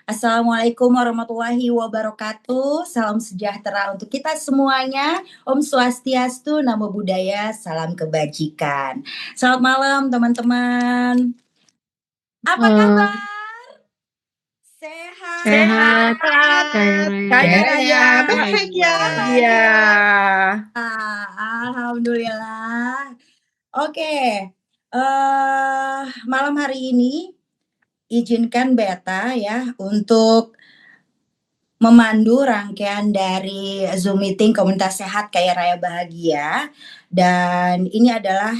Assalamualaikum warahmatullahi wabarakatuh. Salam sejahtera untuk kita semuanya. Om Swastiastu, Namo Buddhaya, salam kebajikan. Selamat malam teman-teman. Apa kabar? Sehat? Sehat, Kaya raya, raya, bahagia. Alhamdulillah. Oke, malam hari ini izinkan Beta ya untuk memandu rangkaian dari Zoom meeting komunitas sehat kaya raya bahagia. Dan ini adalah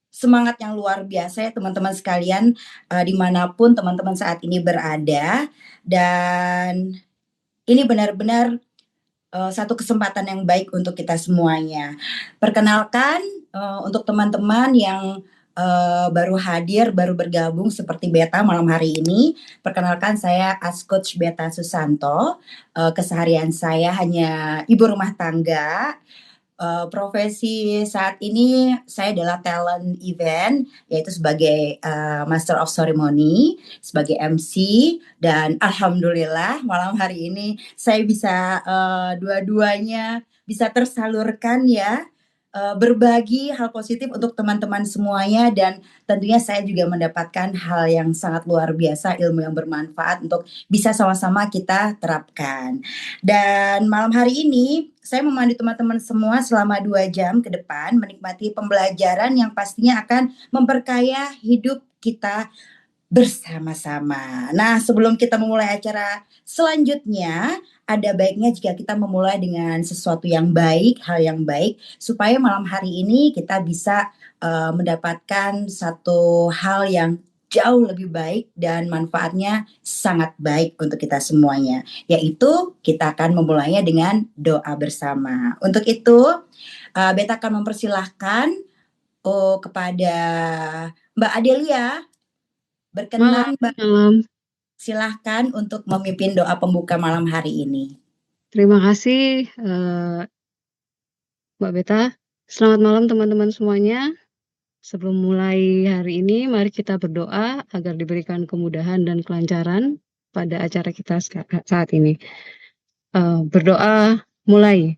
semangat yang luar biasa ya teman-teman sekalian, dimanapun teman-teman saat ini berada. Dan ini benar-benar satu kesempatan yang baik untuk kita semuanya. Perkenalkan, untuk teman-teman yang baru hadir, baru bergabung seperti Beta malam hari ini. Perkenalkan saya as Coach Beta Susanto. Keseharian saya hanya ibu rumah tangga. Profesi saat ini saya adalah talent event, yaitu sebagai Master of Ceremony, sebagai MC, dan alhamdulillah malam hari ini saya bisa dua-duanya bisa tersalurkan ya, berbagi hal positif untuk teman-teman semuanya, dan tentunya saya juga mendapatkan hal yang sangat luar biasa, ilmu yang bermanfaat untuk bisa sama-sama kita terapkan. Dan malam hari ini saya memandu teman-teman semua selama 2 jam ke depan menikmati pembelajaran yang pastinya akan memperkaya hidup kita bersama-sama. Nah, sebelum kita memulai acara selanjutnya, ada baiknya jika kita memulai dengan sesuatu yang baik, hal yang baik, supaya malam hari ini kita bisa mendapatkan satu hal yang jauh lebih baik dan manfaatnya sangat baik untuk kita semuanya. Yaitu kita akan memulainya dengan doa bersama. Untuk itu, Beta akan mempersilahkan kepada Mbak Adelia. Berkenan Mbak, silahkan untuk memimpin doa pembuka malam hari ini. Terima kasih Mbak Beta. Selamat malam teman-teman semuanya. Sebelum mulai hari ini, mari kita berdoa agar diberikan kemudahan dan kelancaran pada acara kita saat ini. Berdoa mulai.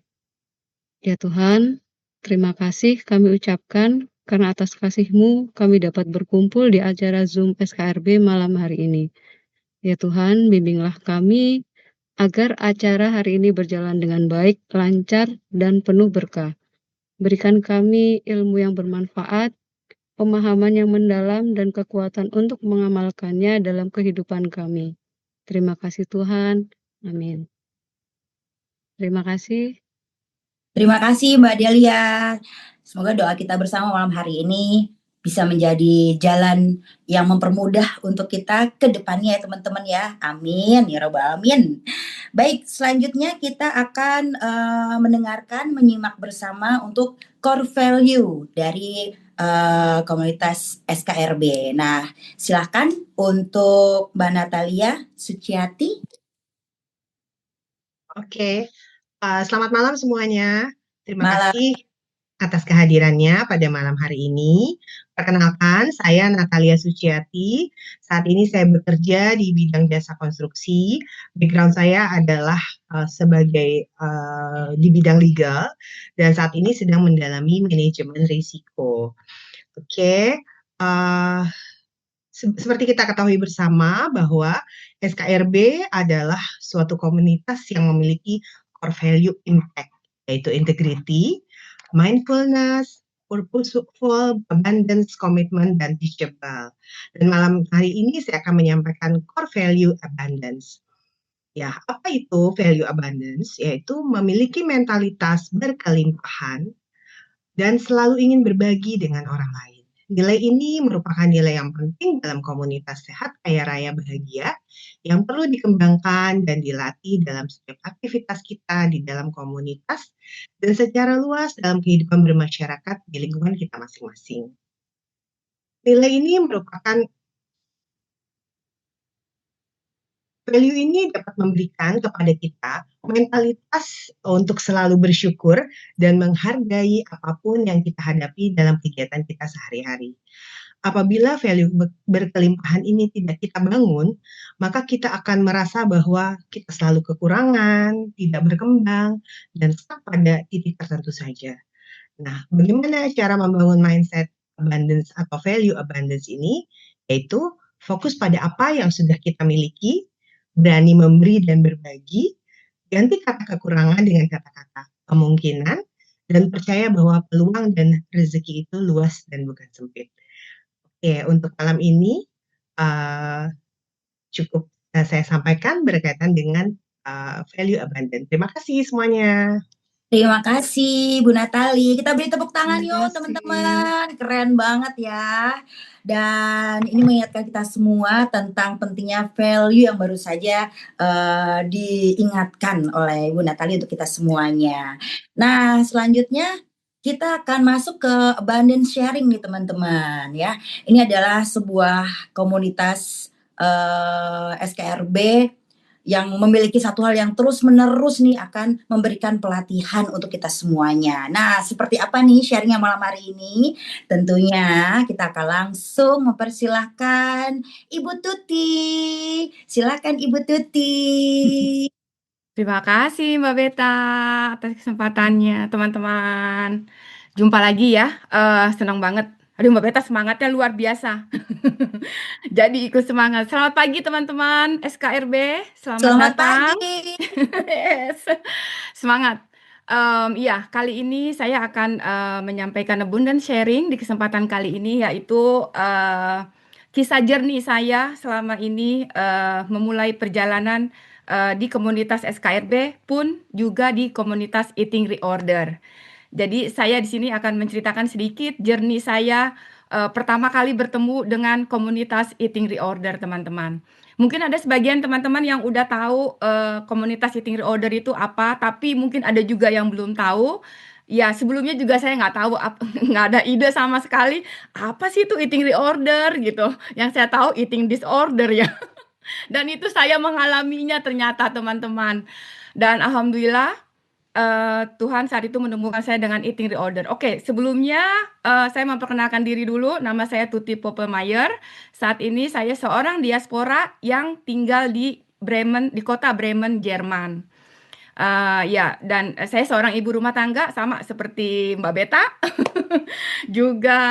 Ya Tuhan, terima kasih kami ucapkan karena atas kasih-Mu kami dapat berkumpul di acara Zoom SKRB malam hari ini. Ya Tuhan, bimbinglah kami agar acara hari ini berjalan dengan baik, lancar, dan penuh berkah. Berikan kami ilmu yang bermanfaat, pemahaman yang mendalam, dan kekuatan untuk mengamalkannya dalam kehidupan kami. Terima kasih Tuhan. Amin. Terima kasih. Terima kasih Mbak Delia. Semoga doa kita bersama malam hari ini bisa menjadi jalan yang mempermudah untuk kita ke depannya ya teman-teman ya. Amin ya rabbal alamin. Baik, selanjutnya kita akan mendengarkan, menyimak bersama untuk core value dari komunitas SKRB. Nah, silahkan untuk Mbak Natalia Suciati. Oke, selamat malam semuanya. Terima kasih atas kehadirannya pada malam hari ini. Perkenalkan, saya Natalia Suciati. Saat ini saya bekerja di bidang jasa konstruksi. Background saya adalah sebagai di bidang legal dan saat ini sedang mendalami manajemen risiko. Oke, seperti kita ketahui bersama bahwa SKRB adalah suatu komunitas yang memiliki core value impact, yaitu integrity, mindfulness, purposeful, abundance, commitment, dan teachable. Dan malam hari ini saya akan menyampaikan core value abundance. Ya, apa itu value abundance? Yaitu memiliki mentalitas berkelimpahan dan selalu ingin berbagi dengan orang lain. Nilai ini merupakan nilai yang penting dalam komunitas sehat kaya raya bahagia yang perlu dikembangkan dan dilatih dalam setiap aktivitas kita di dalam komunitas dan secara luas dalam kehidupan bermasyarakat di lingkungan kita masing-masing. Nilai ini merupakan value ini dapat memberikan kepada kita mentalitas untuk selalu bersyukur dan menghargai apapun yang kita hadapi dalam kegiatan kita sehari-hari. Apabila value berkelimpahan ini tidak kita bangun, maka kita akan merasa bahwa kita selalu kekurangan, tidak berkembang, dan stuck pada titik tertentu saja. Nah, bagaimana cara membangun mindset abundance atau value abundance ini? Yaitu fokus pada apa yang sudah kita miliki, berani memberi dan berbagi, ganti kata kekurangan dengan kata-kata kemungkinan, dan percaya bahwa peluang dan rezeki itu luas dan bukan sempit. Oke, untuk malam ini cukup saya sampaikan berkaitan dengan value abundant. Terima kasih semuanya. Terima kasih Bu Natali. Kita beri tepuk tangan Terima yuk kasih. teman-teman. Keren banget ya. Dan ini mengingatkan kita semua tentang pentingnya value yang baru saja diingatkan oleh Bu Natali untuk kita semuanya. Nah, selanjutnya kita akan masuk ke abundance sharing nih teman-teman ya. Ini adalah sebuah komunitas SKRB yang memiliki satu hal yang terus-menerus nih akan memberikan pelatihan untuk kita semuanya. Nah, seperti apa nih sharingnya malam hari ini? Tentunya kita akan langsung mempersilahkan Ibu Tuti. Silakan Ibu Tuti. Terima kasih Mbak Beta atas kesempatannya, teman-teman. Jumpa lagi ya, senang banget. Aduh Mbak Beta semangatnya luar biasa. Jadi ikut semangat. Selamat pagi teman-teman SKRB, Selamat datang. pagi. Yes. Semangat. Iya, kali ini saya akan menyampaikan abundant sharing di kesempatan kali ini, yaitu kisah jernih saya selama ini memulai perjalanan di komunitas SKRB pun juga di komunitas Eating Reorder. Jadi saya di sini akan menceritakan sedikit jernih saya pertama kali bertemu dengan komunitas Eating Reorder, teman-teman. Mungkin ada sebagian teman-teman yang udah tahu komunitas Eating Reorder itu apa, tapi mungkin ada juga yang belum tahu. Ya, sebelumnya juga saya nggak tahu, nggak ada ide sama sekali apa sih itu Eating Reorder gitu. Yang saya tahu eating disorder ya. Dan itu saya mengalaminya ternyata teman-teman. Dan alhamdulillah Tuhan saat itu menemukan saya dengan eating reorder. Oke, sebelumnya saya memperkenalkan diri dulu. Nama saya Tuti Popelmeier. Saat ini saya seorang diaspora yang tinggal di Bremen, di kota Bremen, Jerman. Ya, dan saya seorang ibu rumah tangga sama seperti Mbak Beta. Juga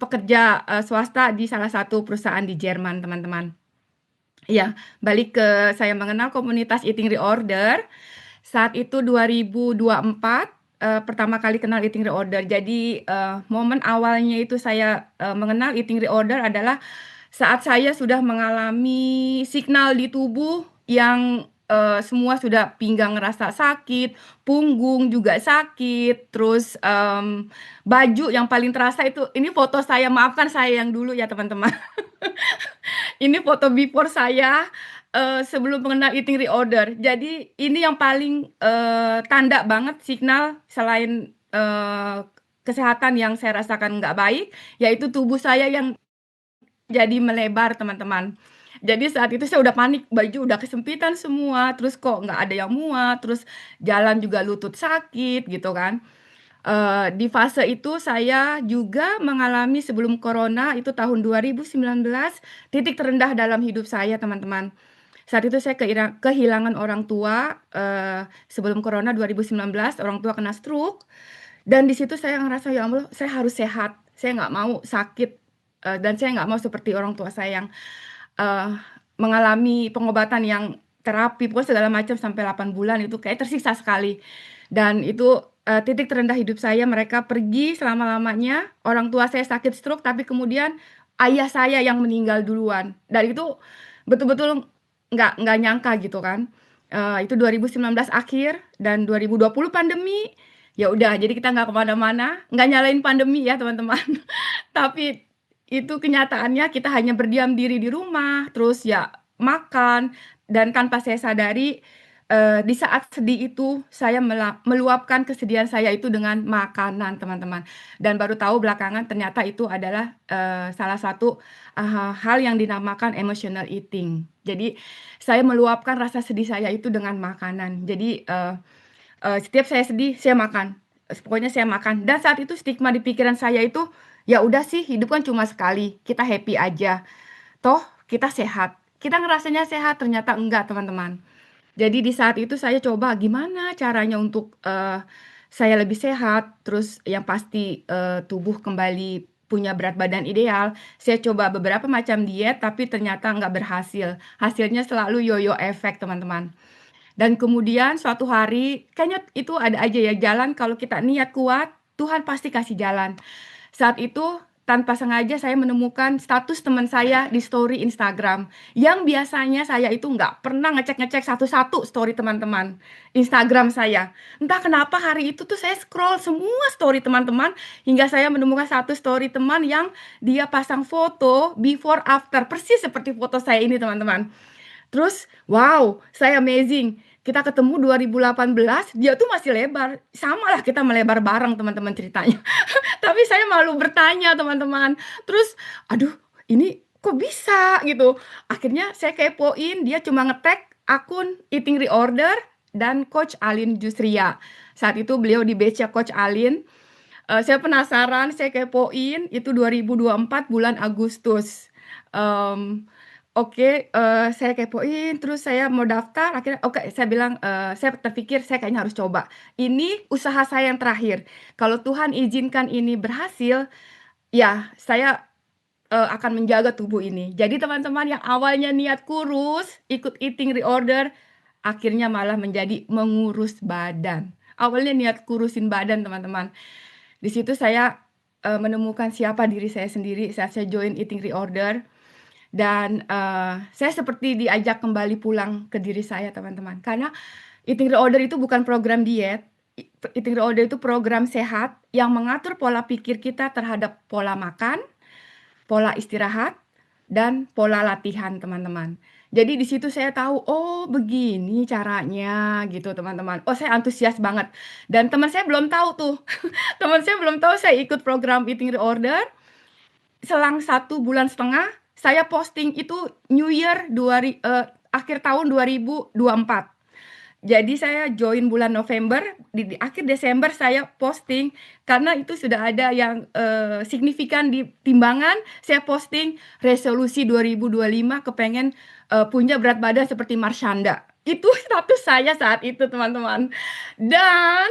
pekerja swasta di salah satu perusahaan di Jerman, teman-teman. Ya, balik ke saya mengenal komunitas Eating Reorder. Saat itu 2024 pertama kali kenal Eating Reorder. Jadi momen awalnya itu saya mengenal Eating Reorder adalah saat saya sudah mengalami signal di tubuh yang semua sudah pinggang ngerasa sakit, punggung juga sakit, terus baju yang paling terasa itu, ini foto saya, maafkan saya yang dulu ya teman-teman. Ini foto before saya sebelum mengenal Eating Reorder. Jadi ini yang paling tanda banget signal selain kesehatan yang saya rasakan nggak baik, yaitu tubuh saya yang jadi melebar, teman-teman. Jadi saat itu saya udah panik, baju udah kesempitan semua, terus kok nggak ada yang muat, terus jalan juga lutut sakit gitu kan. Di fase itu saya juga mengalami sebelum corona itu tahun 2019, titik terendah dalam hidup saya, teman-teman. Saat itu saya kehilangan orang tua sebelum corona 2019, orang tua kena stroke. Dan di situ saya ngerasa ya Allah, saya harus sehat, saya nggak mau sakit dan saya nggak mau seperti orang tua saya yang mengalami pengobatan yang terapi, pokoknya segala macam sampai 8 bulan itu kayak tersiksa sekali. Dan itu titik terendah hidup saya, mereka pergi selama-lamanya, orang tua saya sakit stroke, tapi kemudian ayah saya yang meninggal duluan. Dan itu betul-betul nggak nyangka gitu kan. Itu 2019 akhir dan 2020 pandemi. Ya udah, jadi kita nggak kemana-mana, nggak nyalain pandemi ya teman-teman. Tapi itu kenyataannya kita hanya berdiam diri di rumah, terus ya makan, dan tanpa saya sadari di saat sedih itu saya meluapkan kesedihan saya itu dengan makanan, teman-teman. Dan baru tahu belakangan ternyata itu adalah salah satu hal yang dinamakan emotional eating. Jadi saya meluapkan rasa sedih saya itu dengan makanan. Jadi setiap saya sedih, saya makan. Pokoknya saya makan. Dan saat itu stigma di pikiran saya itu, ya udah sih hidup kan cuma sekali, kita happy aja. Toh kita sehat. Kita ngerasanya sehat, ternyata enggak, teman-teman. Jadi di saat itu saya coba gimana caranya untuk saya lebih sehat, terus yang pasti tubuh kembali punya berat badan ideal. Saya coba beberapa macam diet, tapi ternyata nggak berhasil. Hasilnya selalu yoyo efek, teman-teman. Dan kemudian suatu hari, kayaknya itu ada aja ya jalan kalau kita niat kuat, Tuhan pasti kasih jalan. Saat itu tanpa sengaja saya menemukan status teman saya di story Instagram. Yang biasanya saya itu nggak pernah ngecek-ngecek satu-satu story teman-teman Instagram saya. Entah kenapa hari itu tuh saya scroll semua story teman-teman hingga saya menemukan satu story teman yang dia pasang foto before after persis seperti foto saya ini, teman-teman. Terus, wow, saya amazing. Kita ketemu 2018, dia tuh masih lebar. Sama lah kita melebar bareng, teman-teman, ceritanya. Tapi saya malu bertanya, teman-teman. Terus, aduh, ini kok bisa gitu. Akhirnya saya kepoin, dia cuma nge-tag akun Eating Reorder dan Coach Alin Justria. Saat itu beliau di batch-nya Coach Alin. Saya penasaran, saya kepoin, itu 2024 bulan Agustus. Em, Oke, saya kepoin, terus saya mau daftar, akhirnya oke, saya bilang, saya terpikir saya kayaknya harus coba. Ini usaha saya yang terakhir. Kalau Tuhan izinkan ini berhasil, ya saya akan menjaga tubuh ini. Jadi teman-teman yang awalnya niat kurus, ikut eating reorder, akhirnya malah menjadi mengurus badan. Awalnya niat kurusin badan, teman-teman. Di situ saya menemukan siapa diri saya sendiri saat saya join eating reorder. Dan saya seperti diajak kembali pulang ke diri saya, teman-teman. Karena eating reorder itu bukan program diet. Eating reorder itu program sehat yang mengatur pola pikir kita terhadap pola makan, pola istirahat, dan pola latihan, teman-teman. Jadi di situ saya tahu, oh begini caranya gitu, teman-teman. Oh, saya antusias banget. Dan teman saya belum tahu tuh. Teman saya belum tahu saya ikut program eating reorder. Selang 1,5 bulan, saya posting itu New Year akhir tahun 2024. Jadi saya join bulan November, di akhir Desember saya posting, karena itu sudah ada yang signifikan di timbangan, saya posting resolusi 2025 kepengen punya berat badan seperti Marshanda. Itu status saya saat itu, teman-teman. Dan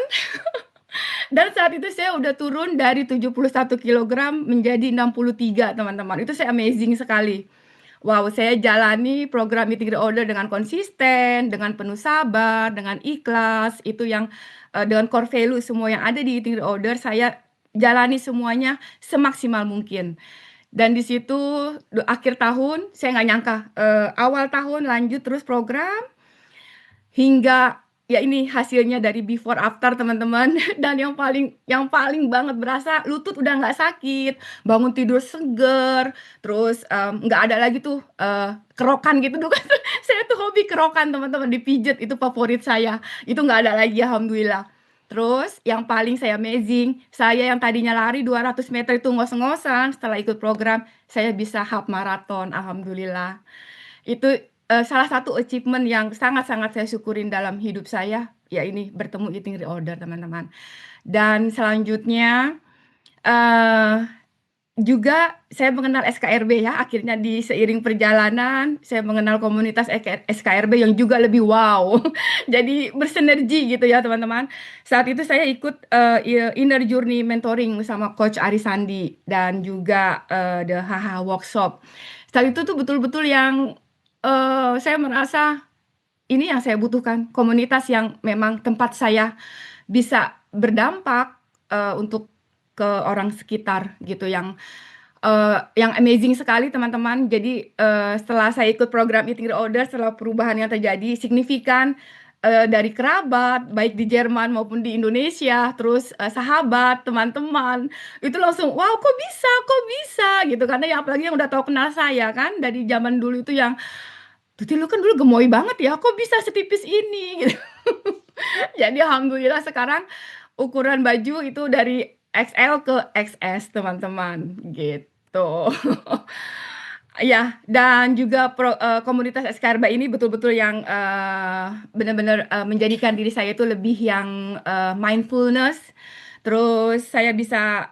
saat itu saya udah turun dari 71 kilogram menjadi 63, teman-teman. Itu saya amazing sekali. Wow, saya jalani program eating reorder dengan konsisten, dengan penuh sabar, dengan ikhlas. Itu yang dengan core value semua yang ada di eating reorder saya jalani semuanya semaksimal mungkin. Dan di situ akhir tahun saya nggak nyangka, awal tahun lanjut terus program hingga ya ini hasilnya dari before after, teman-teman. Dan yang paling banget berasa lutut udah nggak sakit, bangun tidur seger, terus nggak ada lagi tuh kerokan gitu dulu kan. Saya tuh hobi kerokan, teman-teman, dipijet itu favorit saya. Itu nggak ada lagi, alhamdulillah. Terus yang paling saya amazing, saya yang tadinya lari 200 meter itu ngos-ngosan, setelah ikut program saya bisa half marathon, alhamdulillah. Itu salah satu achievement yang sangat-sangat saya syukurin dalam hidup saya, ya ini bertemu eating reorder, teman-teman. Dan selanjutnya juga saya mengenal SKRB ya, akhirnya di seiring perjalanan saya mengenal komunitas SKRB yang juga lebih wow. Jadi bersinergi gitu ya, teman-teman. Saat itu saya ikut Inner Journey Mentoring sama Coach Arisandi dan juga The HH Workshop. Saat itu tuh betul-betul yang saya merasa ini yang saya butuhkan, komunitas yang memang tempat saya bisa berdampak untuk ke orang sekitar gitu, yang amazing sekali, teman-teman. Jadi setelah saya ikut program eating reorder, setelah perubahan yang terjadi signifikan dari kerabat baik di Jerman maupun di Indonesia, terus sahabat, teman-teman, itu langsung wow, kok bisa gitu. Karena ya apalagi yang udah tahu kenal saya kan dari zaman dulu itu yang, "Tuti lu kan dulu gemoy banget ya, kok bisa setipis ini?" Gitu. Jadi alhamdulillah sekarang ukuran baju itu dari XL ke XS, teman-teman, gitu. Iya, dan juga komunitas SKRB ini betul-betul yang benar-benar menjadikan diri saya itu lebih yang mindfulness, Terus saya bisa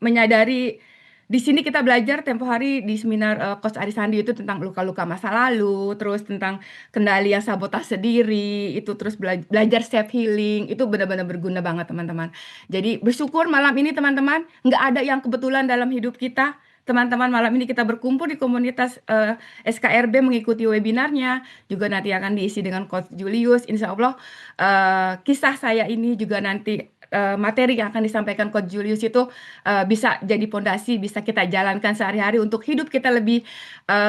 menyadari di sini kita belajar tempo hari di seminar Coach Arisandi itu tentang luka-luka masa lalu, terus tentang kendali yang sabotase diri, itu terus belajar self healing, itu benar-benar berguna banget teman-teman. Jadi bersyukur malam ini teman-teman, nggak ada yang kebetulan dalam hidup kita. Teman-teman, malam ini kita berkumpul di komunitas SKRB mengikuti webinarnya, juga nanti akan diisi dengan Coach Julius. Insya Allah kisah saya ini juga nanti materi yang akan disampaikan Coach Julius itu bisa jadi pondasi, bisa kita jalankan sehari-hari untuk hidup kita lebih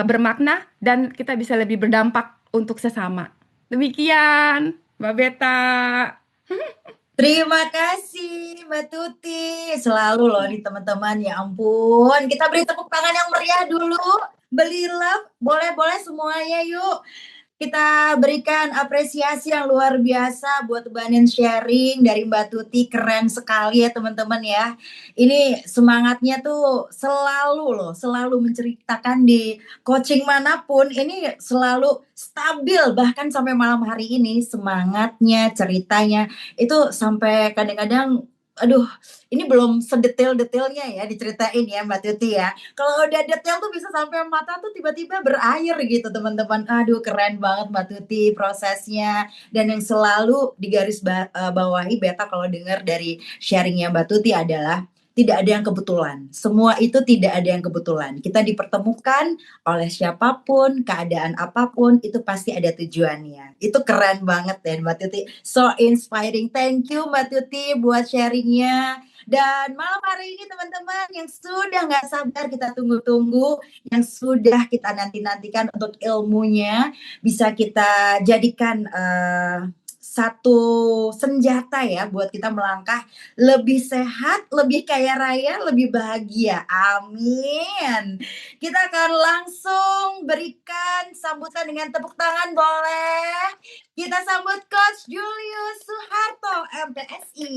bermakna dan kita bisa lebih berdampak untuk sesama. Demikian, Mbak Beta. Terima kasih Mbak Tuti. Selalu loh nih teman-teman, ya ampun. Kita beri tepuk tangan yang meriah dulu. Beli love, boleh-boleh semuanya yuk. Kita berikan apresiasi yang luar biasa buat Banin sharing dari Mbak Tuti. Keren sekali ya teman-teman ya. Ini semangatnya tuh selalu loh, selalu menceritakan di coaching manapun. Ini selalu stabil, bahkan sampai malam hari ini semangatnya, ceritanya itu sampai kadang-kadang aduh, ini belum sedetail-detailnya ya diceritain ya Mbak Tuti ya. Kalau udah detail tuh bisa sampai mata tuh tiba-tiba berair gitu teman-teman. Aduh, keren banget Mbak Tuti prosesnya, dan yang selalu digaris bawahi Beta kalau dengar dari sharingnya Mbak Tuti adalah tidak ada yang kebetulan. Semua itu tidak ada yang kebetulan. Kita dipertemukan oleh siapapun, keadaan apapun, itu pasti ada tujuannya. Itu keren banget ya Mbak Tuti. So inspiring. Thank you Mbak Tuti buat sharingnya. Dan malam hari ini teman-teman yang sudah nggak sabar kita tunggu-tunggu, yang sudah kita nanti-nantikan untuk ilmunya, bisa kita jadikan satu senjata ya buat kita melangkah lebih sehat, lebih kaya raya, lebih bahagia. Amin. Kita akan langsung berikan sambutan dengan tepuk tangan, boleh? Kita sambut Coach Julius Suharto, MPSI.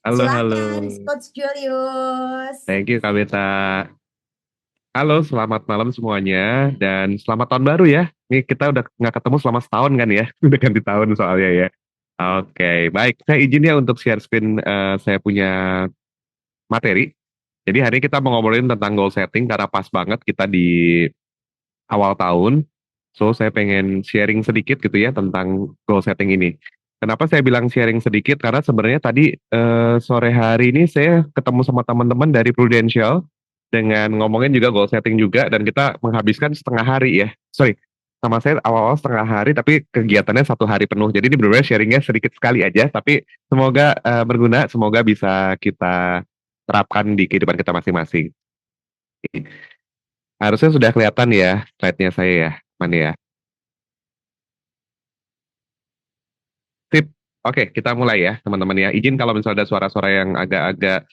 Halo, halo. Silakan Coach Julius. Thank you, Kak Beta. Halo, selamat malam semuanya, dan selamat tahun baru ya. Ini kita udah nggak ketemu selama setahun kan ya, udah ganti tahun soalnya ya. Oke, baik. Saya izin ya untuk share screen saya punya materi. Jadi hari ini kita mau ngobrolin tentang goal setting karena pas banget kita di awal tahun. So, saya pengen sharing sedikit gitu ya tentang goal setting ini. Kenapa saya bilang sharing sedikit? Karena sebenarnya tadi sore hari ini saya ketemu sama teman-teman dari Prudential dengan ngomongin juga goal setting juga, dan kita menghabiskan setengah hari ya. Sorry, sama saya awal-awal setengah hari tapi kegiatannya satu hari penuh. Jadi ini benar-benar sharingnya sedikit sekali aja, tapi semoga berguna, semoga bisa kita terapkan di kehidupan kita masing-masing. Harusnya sudah kelihatan ya slide-nya saya ya, mana ya? Sip. Oke, kita mulai ya teman-teman ya. Izin kalau misalnya ada suara-suara yang agak-agak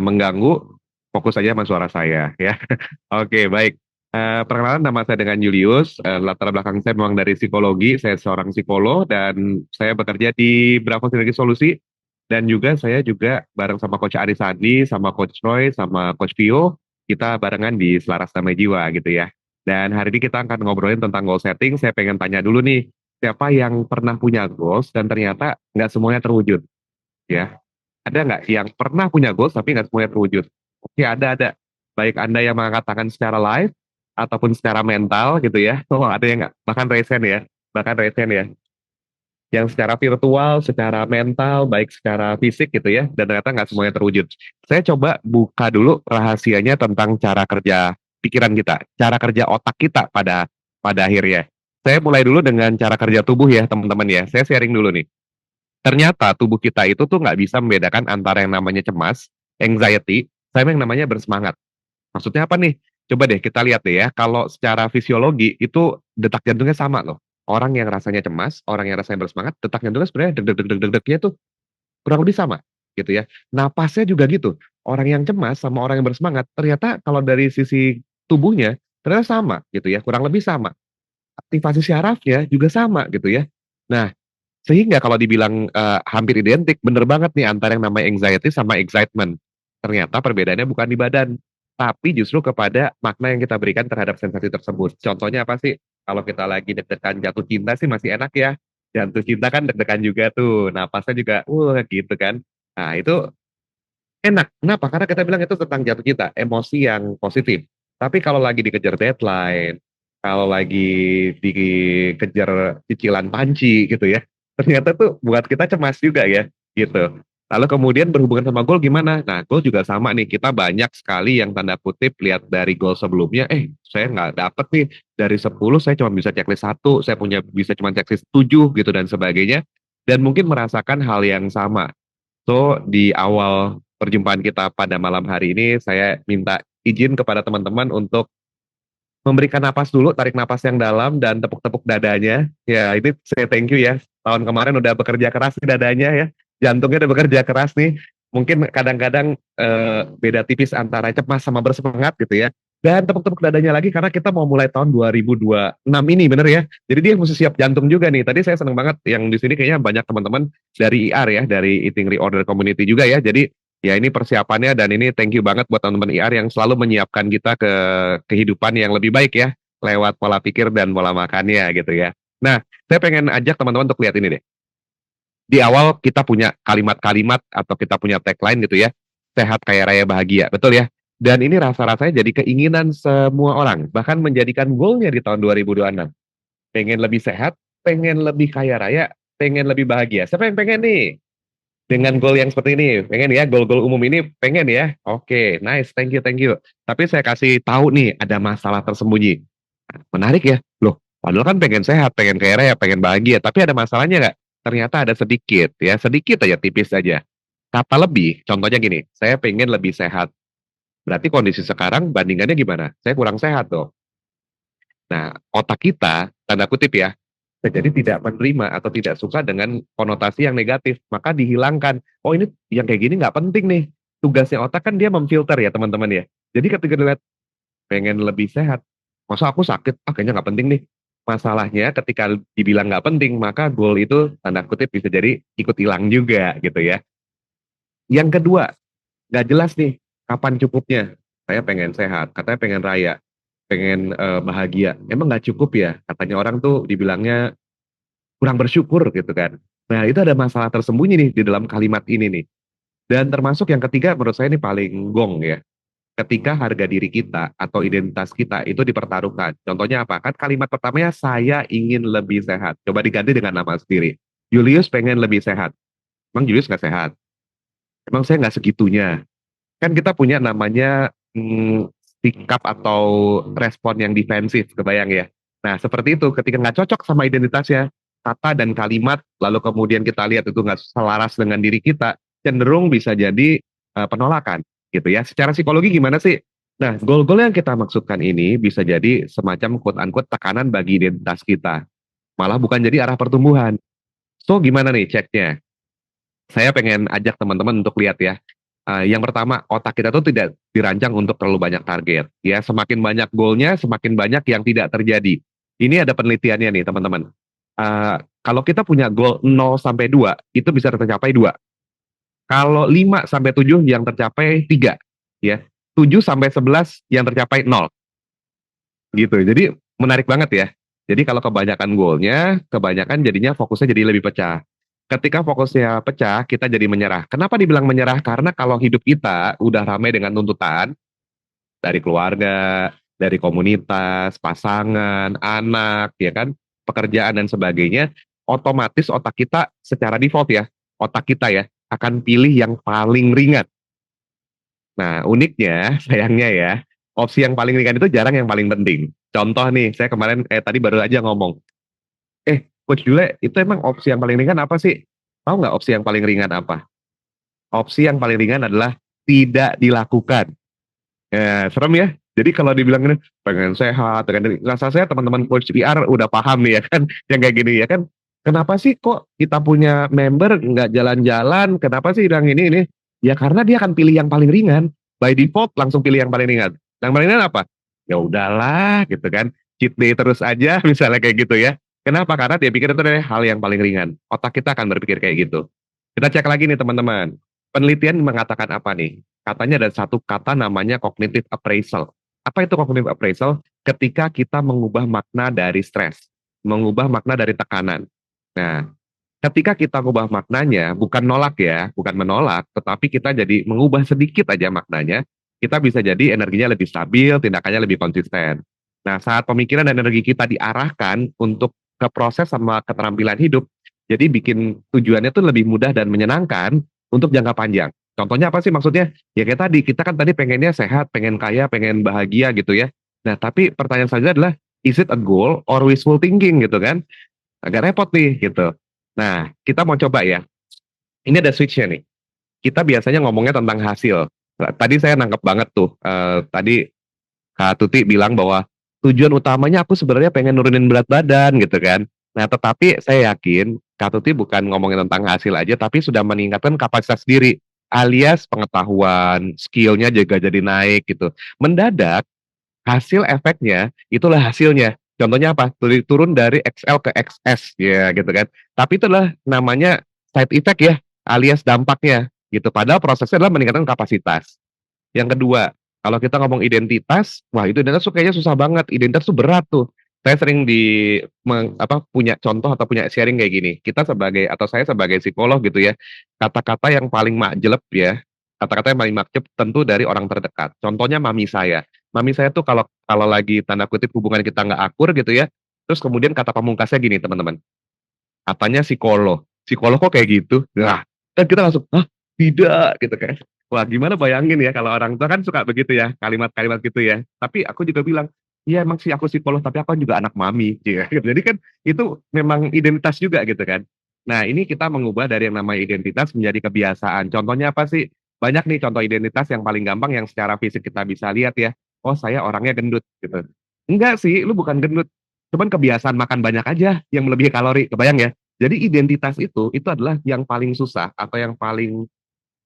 mengganggu, fokus aja sama suara saya ya. Oke, baik. Perkenalan, nama saya dengan Julius. Latar belakang saya memang dari psikologi. Saya seorang psikolog dan saya bekerja di Bravo Sinergi Solusi. Dan juga saya juga bareng sama Coach Arisandi, sama Coach Roy, sama Coach Pio. Kita barengan di Selaras Damai Jiwa gitu ya. Dan hari ini kita akan ngobrolin tentang goal setting. Saya pengen tanya dulu nih, siapa yang pernah punya goals dan ternyata nggak semuanya terwujud ya? Ada nggak yang pernah punya goals tapi nggak semuanya terwujud? Oke, ada. Baik Anda yang mengangkat tangan secara live ataupun secara mental gitu ya. Oh, ada yang nggak? Bahkan resen ya. Yang secara virtual, secara mental, baik secara fisik gitu ya, dan ternyata nggak semuanya terwujud. Saya coba buka dulu rahasianya tentang cara kerja pikiran kita, cara kerja otak kita pada akhirnya. Saya mulai dulu dengan cara kerja tubuh ya teman-teman ya. Saya sharing dulu nih. Ternyata tubuh kita itu tuh nggak bisa membedakan antara yang namanya cemas, anxiety, sama yang namanya bersemangat. Maksudnya apa nih? Coba deh kita lihat deh ya, kalau secara fisiologi itu detak jantungnya sama loh. Orang yang rasanya cemas, orang yang rasanya bersemangat, detak jantungnya sebenarnya deg-deg-deg-degnya tuh kurang lebih sama gitu ya. Napasnya juga gitu. Orang yang cemas sama orang yang bersemangat, ternyata kalau dari sisi tubuhnya ternyata sama gitu ya, kurang lebih sama. Aktivasi syarafnya juga sama gitu ya. Nah, sehingga kalau dibilang hampir identik, bener banget nih antara yang namanya anxiety sama excitement. Ternyata perbedaannya bukan di badan, tapi justru kepada makna yang kita berikan terhadap sensasi tersebut. Contohnya apa sih? Kalau kita lagi deg-degan jatuh cinta sih masih enak ya. Jatuh cinta kan deg-degan juga tuh, napasnya juga, gitu kan. Nah, itu enak. Kenapa? Karena kita bilang itu tentang jatuh kita, emosi yang positif. Tapi kalau lagi dikejar deadline, kalau lagi dikejar cicilan panci gitu ya, ternyata tuh buat kita cemas juga ya, gitu. Lalu kemudian berhubungan sama goal gimana? Nah, goal juga sama nih. Kita banyak sekali yang tanda kutip lihat dari goal sebelumnya, saya nggak dapet nih dari 10, saya cuma bisa checklist 1, saya punya bisa cuma checklist 7 gitu dan sebagainya. Dan mungkin merasakan hal yang sama. So, di awal perjumpaan kita pada malam hari ini, saya minta izin kepada teman-teman untuk memberikan napas dulu, tarik napas yang dalam, dan tepuk-tepuk dadanya. Ya, ini saya thank you ya. Tahun kemarin udah bekerja keras di dadanya ya. Jantungnya udah bekerja keras nih. Mungkin kadang-kadang beda tipis antara cemas sama bersemangat gitu ya. Dan tepuk-tepuk dadanya lagi karena kita mau mulai tahun 2026 ini, bener ya. Jadi dia mesti siap jantung juga nih. Tadi saya seneng banget yang di sini kayaknya banyak teman-teman dari IR ya, dari Eating Reorder Community juga ya. Jadi ya ini persiapannya dan ini thank you banget buat teman-teman IR yang selalu menyiapkan kita ke kehidupan yang lebih baik ya, lewat pola pikir dan pola makannya gitu ya. Nah, saya pengen ajak teman-teman untuk lihat ini deh. Di awal kita punya kalimat-kalimat atau kita punya tagline gitu ya, sehat kaya raya bahagia, betul ya? Dan ini rasa-rasanya jadi keinginan semua orang, bahkan menjadikan goalnya di tahun 2026. Pengen lebih sehat, pengen lebih kaya raya, pengen lebih bahagia. Siapa yang pengen nih? Dengan goal yang seperti ini, pengen ya, goal-goal umum ini pengen ya. Oke, nice, thank you, thank you. Tapi saya kasih tahu nih, ada masalah tersembunyi. Menarik ya, loh, padahal kan pengen sehat, pengen kaya raya, pengen bahagia, tapi ada masalahnya nggak? Ternyata ada sedikit ya, sedikit aja, tipis aja. Kata lebih, contohnya gini, saya pengen lebih sehat. Berarti kondisi sekarang bandingannya gimana? Saya kurang sehat tuh. Nah, otak kita, tanda kutip ya, jadi tidak menerima atau tidak suka dengan konotasi yang negatif, maka dihilangkan. Oh ini yang kayak gini nggak penting nih. Tugasnya otak kan dia memfilter ya teman-teman ya. Jadi ketika dilihat pengen lebih sehat, masa aku sakit, kayaknya nggak penting nih. Masalahnya ketika dibilang nggak penting, maka goal itu tanda kutip bisa jadi ikut hilang juga gitu ya. Yang kedua, nggak jelas nih kapan cukupnya. Saya pengen sehat, katanya pengen raya, pengen bahagia. Emang nggak cukup ya? Katanya orang tuh dibilangnya kurang bersyukur gitu kan. Nah itu ada masalah tersembunyi nih di dalam kalimat ini nih. Dan termasuk yang ketiga menurut saya ini paling gong ya. Ketika harga diri kita atau identitas kita itu dipertaruhkan. Contohnya apa? Kan kalimat pertamanya saya ingin lebih sehat. Coba diganti dengan nama sendiri. Julius pengen lebih sehat. Emang Julius nggak sehat? Emang saya nggak segitunya? Kan kita punya namanya sikap atau respon yang defensif, kebayang ya. Nah, seperti itu, ketika nggak cocok sama identitasnya, kata dan kalimat, lalu kemudian kita lihat itu nggak selaras dengan diri kita, cenderung bisa jadi penolakan, gitu ya. Secara psikologi gimana sih? Nah, goal-goal yang kita maksudkan ini bisa jadi semacam quote-unquote tekanan bagi identitas kita. Malah bukan jadi arah pertumbuhan. So, gimana nih ceknya? Saya pengen ajak teman-teman untuk lihat ya. Yang pertama, otak kita tuh tidak dirancang untuk terlalu banyak target. Ya, semakin banyak goalnya, semakin banyak yang tidak terjadi. Ini ada penelitiannya nih, teman-teman. Kalau kita punya goal 0 sampai 2, itu bisa tercapai 2. Kalau 5 sampai 7 yang tercapai 3, ya. 7 sampai 11 yang tercapai 0. Gitu. Jadi menarik banget ya. Jadi kalau kebanyakan goalnya, kebanyakan jadinya fokusnya jadi lebih pecah. Ketika fokusnya pecah, kita jadi menyerah. Kenapa dibilang menyerah? Karena kalau hidup kita udah ramai dengan tuntutan dari keluarga, dari komunitas, pasangan, anak, ya kan, pekerjaan dan sebagainya, otomatis otak kita secara default ya, otak kita ya akan pilih yang paling ringan. Nah, uniknya, sayangnya ya, opsi yang paling ringan itu jarang yang paling penting. Contoh nih, saya kemarin tadi baru aja ngomong, Coach Jule, itu emang opsi yang paling ringan apa sih? Tahu nggak opsi yang paling ringan apa? Opsi yang paling ringan adalah tidak dilakukan. Ya, serem ya. Jadi kalau dibilang ini pengen sehat, pengen rasa sehat, teman-teman coach PR udah paham nih ya kan, yang kayak gini ya kan. Kenapa sih kok kita punya member nggak jalan-jalan? Kenapa sih yang ini? Ya karena dia akan pilih yang paling ringan. By default langsung pilih yang paling ringan. Yang paling ringan apa? Ya udahlah gitu kan. Cheat day terus aja misalnya kayak gitu ya. Kenapa? Karena dia pikir itu adalah hal yang paling ringan. Otak kita akan berpikir kayak gitu. Kita cek lagi nih teman-teman. Penelitian mengatakan apa nih? Katanya ada satu kata namanya cognitive appraisal. Apa itu cognitive appraisal? Ketika kita mengubah makna dari stres, mengubah makna dari tekanan. Nah, Ketika kita ubah maknanya, bukan nolak ya, bukan menolak, tetapi kita jadi mengubah sedikit aja maknanya, kita bisa jadi energinya lebih stabil, tindakannya lebih konsisten. Nah, saat pemikiran dan energi kita diarahkan untuk ke proses sama keterampilan hidup, jadi bikin tujuannya tuh lebih mudah dan menyenangkan untuk jangka panjang. Contohnya apa sih maksudnya? Ya kayak tadi, kita kan tadi pengennya sehat, pengen kaya, pengen bahagia gitu ya. Nah, tapi pertanyaan saja adalah, is it a goal or wishful thinking gitu kan? Agak repot nih gitu. Nah, kita mau coba ya. Ini ada switch-nya nih. Kita biasanya ngomongnya tentang hasil. Nah, tadi saya nangkep banget tuh. Tadi Kak Tuti bilang bahwa tujuan utamanya aku sebenarnya pengen nurunin berat badan gitu kan. Nah, tetapi saya yakin Kak Tuti bukan ngomongin tentang hasil aja, tapi sudah meningkatkan kapasitas diri. Alias pengetahuan, skillnya juga jadi naik gitu. Mendadak hasil efeknya itulah hasilnya. Contohnya apa? Turun dari XL ke XS ya gitu kan. Tapi itulah namanya side effect ya, alias dampaknya gitu. Padahal prosesnya adalah meningkatkan kapasitas. Yang kedua, kalau kita ngomong identitas, wah itu identitas tuh kayaknya susah banget. Identitas tuh berat tuh. Saya sering punya contoh atau punya sharing kayak gini. Kita sebagai atau saya sebagai psikolog gitu ya, kata-kata yang paling makjeleb ya, kata-kata yang paling makjeb tentu dari orang terdekat. Contohnya mami saya. Mami saya tuh kalau kalau lagi tanda kutip hubungan kita nggak akur gitu ya, terus kemudian kata pamungkasnya gini teman-teman, katanya psikolog. Psikolog kok kayak gitu? Nah, kan kita langsung, "Hah, tidak," gitu kan. Wah, gimana bayangin ya kalau orang tua kan suka begitu ya, kalimat-kalimat gitu ya. Tapi aku juga bilang, "Iya emang sih aku psikolog, tapi aku kan juga anak mami." Gitu. Jadi kan itu memang identitas juga gitu kan. Nah, ini kita mengubah dari yang namanya identitas menjadi kebiasaan. Contohnya apa sih? Banyak nih contoh identitas yang paling gampang yang secara fisik kita bisa lihat ya. Oh, saya orangnya gendut gitu. Enggak sih, lu bukan gendut. Cuman kebiasaan makan banyak aja yang melebihi kalori. Kebayang ya? Jadi identitas itu adalah yang paling susah atau yang paling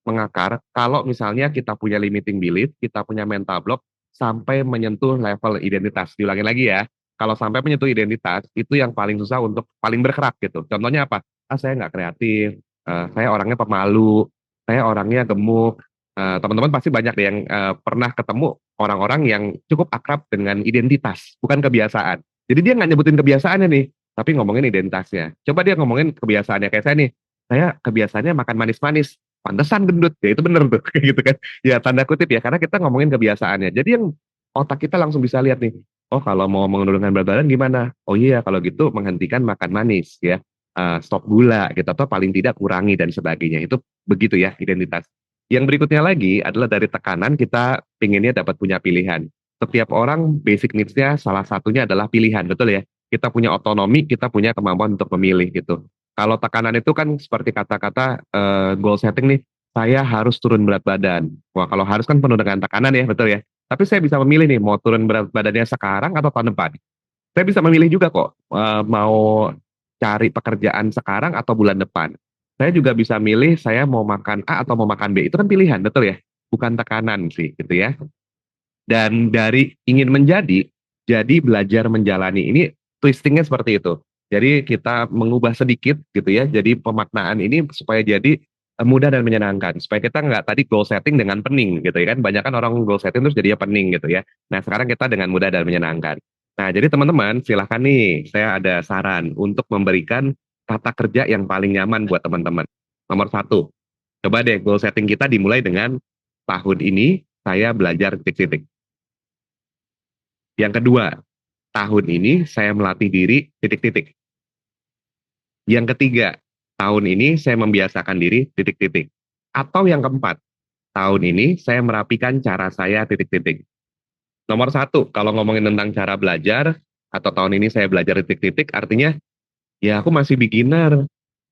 mengakar kalau misalnya kita punya limiting belief, kita punya mental block sampai menyentuh level identitas. Diulangin lagi ya, kalau sampai menyentuh identitas itu yang paling susah untuk paling bergerak gitu. Contohnya apa? Ah saya nggak kreatif, saya orangnya pemalu, saya orangnya gemuk. Teman-teman pasti banyak deh yang pernah ketemu orang-orang yang cukup akrab dengan identitas, bukan kebiasaan. Jadi dia nggak nyebutin kebiasaannya nih, tapi ngomongin identitasnya. Coba dia ngomongin kebiasaannya kayak saya nih, saya kebiasaannya makan manis-manis, pantesan gendut, ya itu bener tuh, kayak gitu kan. Ya tanda kutip ya, karena kita ngomongin kebiasaannya. Jadi yang otak kita langsung bisa lihat nih, oh kalau mau menurunkan berat badan gimana? Oh iya, kalau gitu menghentikan makan manis ya, stop gula gitu, atau paling tidak kurangi dan sebagainya. Itu begitu ya identitas. Yang berikutnya lagi adalah dari tekanan kita pinginnya dapat punya pilihan. Setiap orang basic needs-nya salah satunya adalah pilihan, betul ya? Kita punya otonomi, kita punya kemampuan untuk memilih gitu. Kalau tekanan itu kan seperti kata-kata goal setting nih, saya harus turun berat badan. Wah, kalau harus kan penuh dengan tekanan ya, betul ya. Tapi saya bisa memilih nih, mau turun berat badannya sekarang atau tahun depan. Saya bisa memilih juga kok, mau cari pekerjaan sekarang atau bulan depan. Saya juga bisa milih saya mau makan A atau mau makan B. Itu kan pilihan, betul ya? Bukan tekanan sih, gitu ya. Dan dari ingin menjadi, jadi belajar menjalani. Ini twistingnya seperti itu. Jadi kita mengubah sedikit gitu ya. Jadi pemaknaan ini supaya jadi mudah dan menyenangkan. Supaya kita nggak tadi goal setting dengan pening gitu ya kan. Banyak kan orang goal setting terus jadinya pening gitu ya. Nah sekarang kita dengan mudah dan menyenangkan. Nah jadi teman-teman silahkan nih saya ada saran untuk memberikan tata kerja yang paling nyaman buat teman-teman. Nomor satu, coba deh goal setting kita dimulai dengan tahun ini saya belajar titik-titik. Yang kedua, tahun ini saya melatih diri titik-titik. Yang ketiga, tahun ini saya membiasakan diri titik-titik. Atau yang keempat, tahun ini saya merapikan cara saya titik-titik. Nomor satu, kalau ngomongin tentang cara belajar, atau tahun ini saya belajar titik-titik, artinya ya aku masih beginner.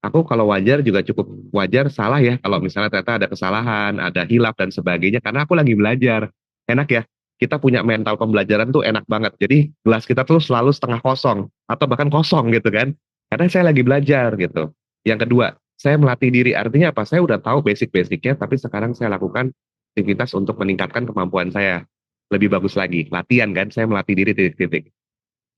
Aku kalau wajar juga cukup wajar salah ya, kalau misalnya ternyata ada kesalahan, ada hilaf dan sebagainya, karena aku lagi belajar. Enak ya, kita punya mental pembelajaran tuh enak banget. Jadi gelas kita tuh selalu setengah kosong, atau bahkan kosong gitu kan. Karena saya lagi belajar gitu. Yang kedua, saya melatih diri, artinya apa? Saya udah tahu basic-basicnya, tapi sekarang saya lakukan aktivitas untuk meningkatkan kemampuan saya. Lebih bagus lagi, latihan kan, saya melatih diri titik-titik.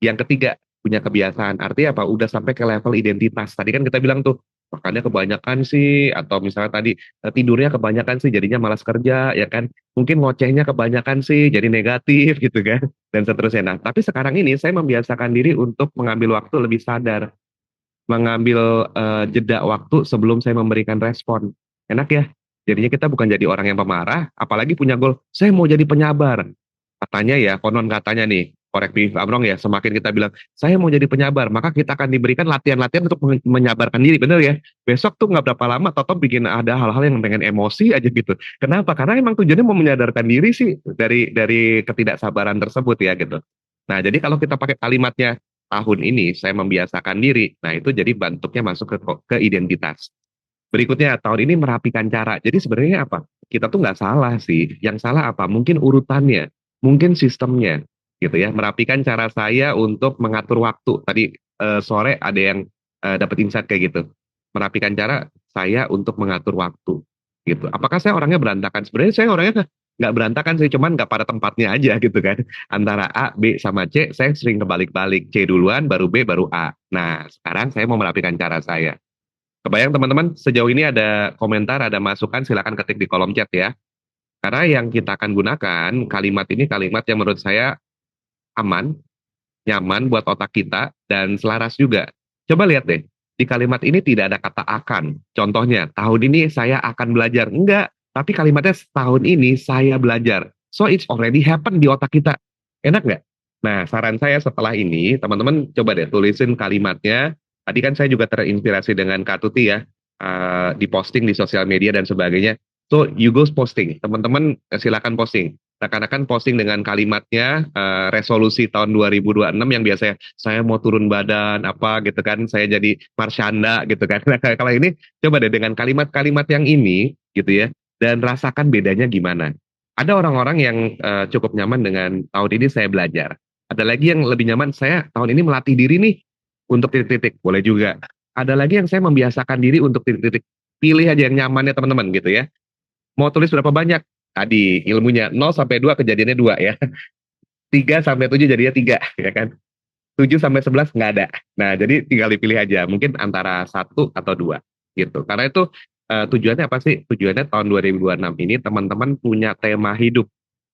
Yang ketiga, punya kebiasaan. Artinya apa? Udah sampai ke level identitas. Tadi kan kita bilang tuh, makannya kebanyakan sih, atau misalnya tadi tidurnya kebanyakan sih, jadinya malas kerja, ya kan? Mungkin ngocehnya kebanyakan sih, jadi negatif gitu kan, dan seterusnya. Nah, tapi sekarang ini saya membiasakan diri untuk mengambil waktu lebih sadar. mengambil jeda waktu sebelum saya memberikan respon. Enak ya? Jadinya kita bukan jadi orang yang pemarah, apalagi punya goal, saya mau jadi penyabar. Katanya ya, konon katanya nih, correct me if I'm wrong ya, semakin kita bilang, saya mau jadi penyabar, maka kita akan diberikan latihan-latihan untuk menyabarkan diri, bener ya? Besok tuh nggak berapa lama, toto bikin ada hal-hal yang pengen emosi aja gitu. Kenapa? Karena emang tujuannya mau menyadarkan diri sih dari ketidaksabaran tersebut ya gitu. Nah, jadi kalau kita pakai kalimatnya tahun ini saya membiasakan diri, nah itu jadi bentuknya masuk ke identitas. Berikutnya, tahun ini merapikan cara. Jadi sebenarnya apa? Kita tuh nggak salah sih. Yang salah apa? Mungkin urutannya, mungkin sistemnya, gitu ya. Merapikan cara saya untuk mengatur waktu. Tadi sore ada yang dapat insight kayak gitu. Merapikan cara saya untuk mengatur waktu, gitu. Apakah saya orangnya berantakan? Sebenarnya saya orangnya nggak berantakan sih, cuman nggak pada tempatnya aja gitu kan. Antara A, B, sama C, saya sering kebalik-balik. C duluan, baru B, baru A. Nah, sekarang saya mau merapikan cara saya. Kebayang teman-teman, sejauh ini ada komentar, ada masukan, silakan ketik di kolom chat ya. Karena yang kita akan gunakan, kalimat ini kalimat yang menurut saya aman, nyaman buat otak kita, dan selaras juga. Coba lihat deh, di kalimat ini tidak ada kata akan. Contohnya, tahun ini saya akan belajar. Enggak, tapi kalimatnya tahun ini saya belajar. So it's already happen di otak kita. Enak nggak? Nah, saran saya setelah ini, teman-teman coba deh tulisin kalimatnya. Tadi kan saya juga terinspirasi dengan Kak Tuti ya, di posting di sosial media dan sebagainya. So, you go posting. Teman-teman silakan posting. Rekan-rekan posting dengan kalimatnya resolusi tahun 2026 yang biasanya saya mau turun badan apa gitu kan, saya jadi Marsyanda gitu kan. Nah, kalau ini coba deh dengan kalimat-kalimat yang ini gitu ya, dan rasakan bedanya gimana. Ada orang-orang yang cukup nyaman dengan tahun ini saya belajar. Ada lagi yang lebih nyaman, saya tahun ini melatih diri nih untuk titik-titik, boleh juga. Ada lagi yang saya membiasakan diri untuk titik-titik. Pilih aja yang nyamannya teman-teman gitu ya. Mau tulis berapa banyak? Tadi ilmunya 0 sampai 2 kejadiannya 2 ya. 3 sampai 7 jadinya 3 ya kan. 7 sampai 11 nggak ada. Nah, jadi tinggal dipilih aja. Mungkin antara 1 atau 2 gitu. Karena itu tujuannya apa sih? Tujuannya tahun 2026 ini teman-teman punya tema hidup.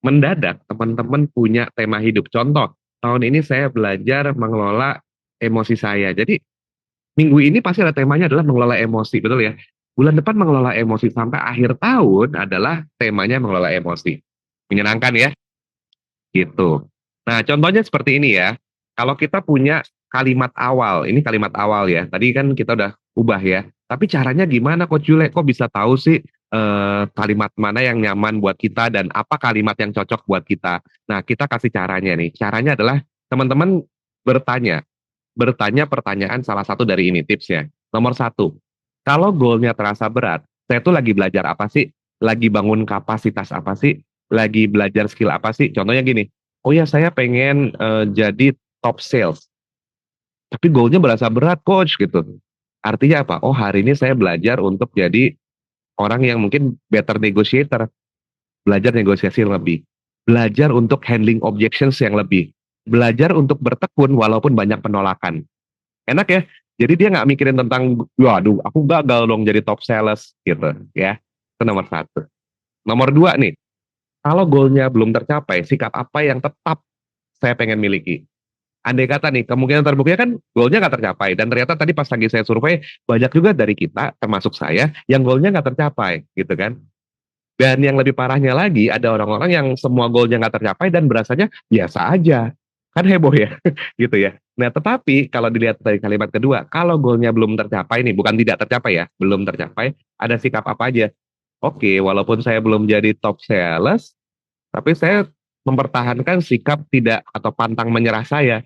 Mendadak teman-teman punya tema hidup. Contoh, tahun ini saya belajar mengelola emosi saya. Jadi minggu ini pasti ada temanya adalah mengelola emosi, betul ya? Bulan depan mengelola emosi sampai akhir tahun adalah temanya mengelola emosi. Menyenangkan ya, gitu. Nah, contohnya seperti ini ya. Kalau kita punya kalimat awal, ini kalimat awal ya. Tadi kan kita udah ubah ya. Tapi caranya gimana Coach Jule? Kok bisa tahu sih kalimat mana yang nyaman buat kita dan apa kalimat yang cocok buat kita? Nah, kita kasih caranya nih. Caranya adalah teman-teman bertanya bertanya pertanyaan salah satu dari ini tipsnya. Nomor satu, kalau goalnya terasa berat, saya tuh lagi belajar apa sih? Lagi bangun kapasitas apa sih? Lagi belajar skill apa sih? Contohnya gini, oh ya saya pengen jadi top sales, tapi goalnya berasa berat coach gitu. Artinya apa? Oh hari ini saya belajar untuk jadi orang yang mungkin better negotiator, belajar negosiasi yang lebih, belajar untuk handling objections yang lebih, belajar untuk bertekun walaupun banyak penolakan. Enak ya. Jadi dia nggak mikirin tentang, waduh, aku gagal dong jadi top sales gitu ya. Itu nomor satu. Nomor dua nih, kalau goalnya belum tercapai, sikap apa yang tetap saya pengen miliki? Andai kata nih, kemungkinan terbukanya kan goalnya nggak tercapai. Dan ternyata tadi pas lagi saya survei, banyak juga dari kita, termasuk saya, yang goalnya nggak tercapai gitu kan. Dan yang lebih parahnya lagi, ada orang-orang yang semua goalnya nggak tercapai dan berasanya biasa aja. Kan heboh ya, gitu ya. Nah, tetapi kalau dilihat dari kalimat kedua, kalau goalnya belum tercapai nih, bukan tidak tercapai ya, belum tercapai, ada sikap apa aja? Oke, walaupun saya belum jadi top sales, tapi saya mempertahankan sikap tidak atau pantang menyerah saya.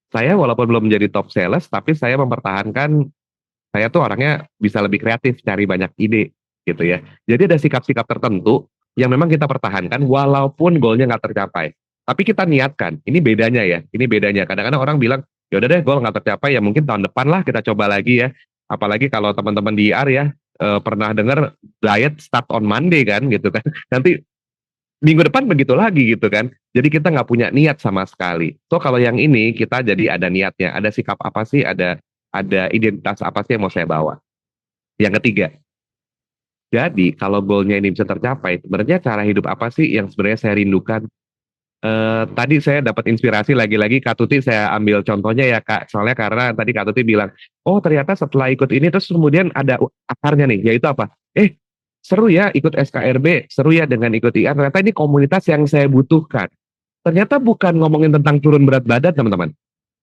Saya walaupun belum menjadi top sales, tapi saya mempertahankan saya tuh orangnya bisa lebih kreatif, cari banyak ide gitu ya. Jadi ada sikap-sikap tertentu yang memang kita pertahankan walaupun goalnya nggak tercapai. Tapi kita niatkan, ini bedanya ya, ini bedanya. Kadang-kadang orang bilang, ya udah deh goal nggak tercapai ya mungkin tahun depan lah kita coba lagi ya. Apalagi kalau teman-teman di IR ya, pernah dengar diet start on Monday kan gitu kan. Nanti minggu depan begitu lagi gitu kan. Jadi kita nggak punya niat sama sekali. So kalau yang ini kita jadi ada niatnya, ada sikap apa sih, ada identitas apa sih yang mau saya bawa. Yang ketiga, jadi kalau goalnya ini bisa tercapai, sebenarnya cara hidup apa sih yang sebenarnya saya rindukan? Tadi saya dapat inspirasi lagi-lagi Kak Tuti saya ambil contohnya ya Kak, soalnya karena tadi Kak Tuti bilang, oh ternyata setelah ikut ini terus kemudian ada akarnya nih, yaitu apa? Seru ya ikut SKRB, seru ya dengan ikut IR, ternyata ini komunitas yang saya butuhkan. Ternyata bukan ngomongin tentang turun berat badan teman-teman,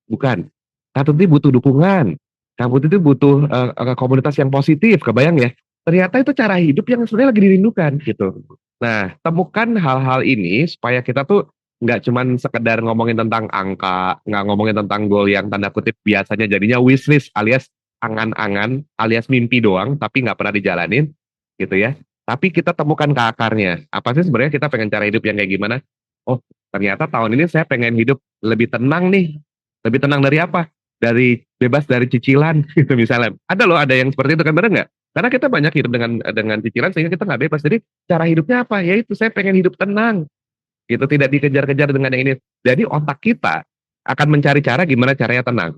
bukan. Kak Tuti butuh dukungan, Kak Tuti itu butuh komunitas yang positif, kebayang ya? Ternyata itu cara hidup yang sebenarnya lagi dirindukan gitu. Nah, temukan hal-hal ini supaya kita tuh nggak cuman sekedar ngomongin tentang angka, nggak ngomongin tentang goal yang tanda kutip biasanya jadinya wishlist alias angan-angan alias mimpi doang, tapi nggak pernah dijalanin, gitu ya. Tapi kita temukan ke akarnya. Apa sih sebenarnya kita pengen cara hidup yang kayak gimana? Oh, ternyata tahun ini saya pengen hidup lebih tenang nih. Lebih tenang dari apa? Dari bebas dari cicilan, gitu misalnya. Ada loh, ada yang seperti itu kan, benar nggak? Karena kita banyak hidup dengan cicilan sehingga kita nggak bebas. Jadi cara hidupnya apa? Yaitu saya pengen hidup tenang, gitu, tidak dikejar-kejar dengan yang ini. Jadi otak kita akan mencari cara gimana caranya tenang.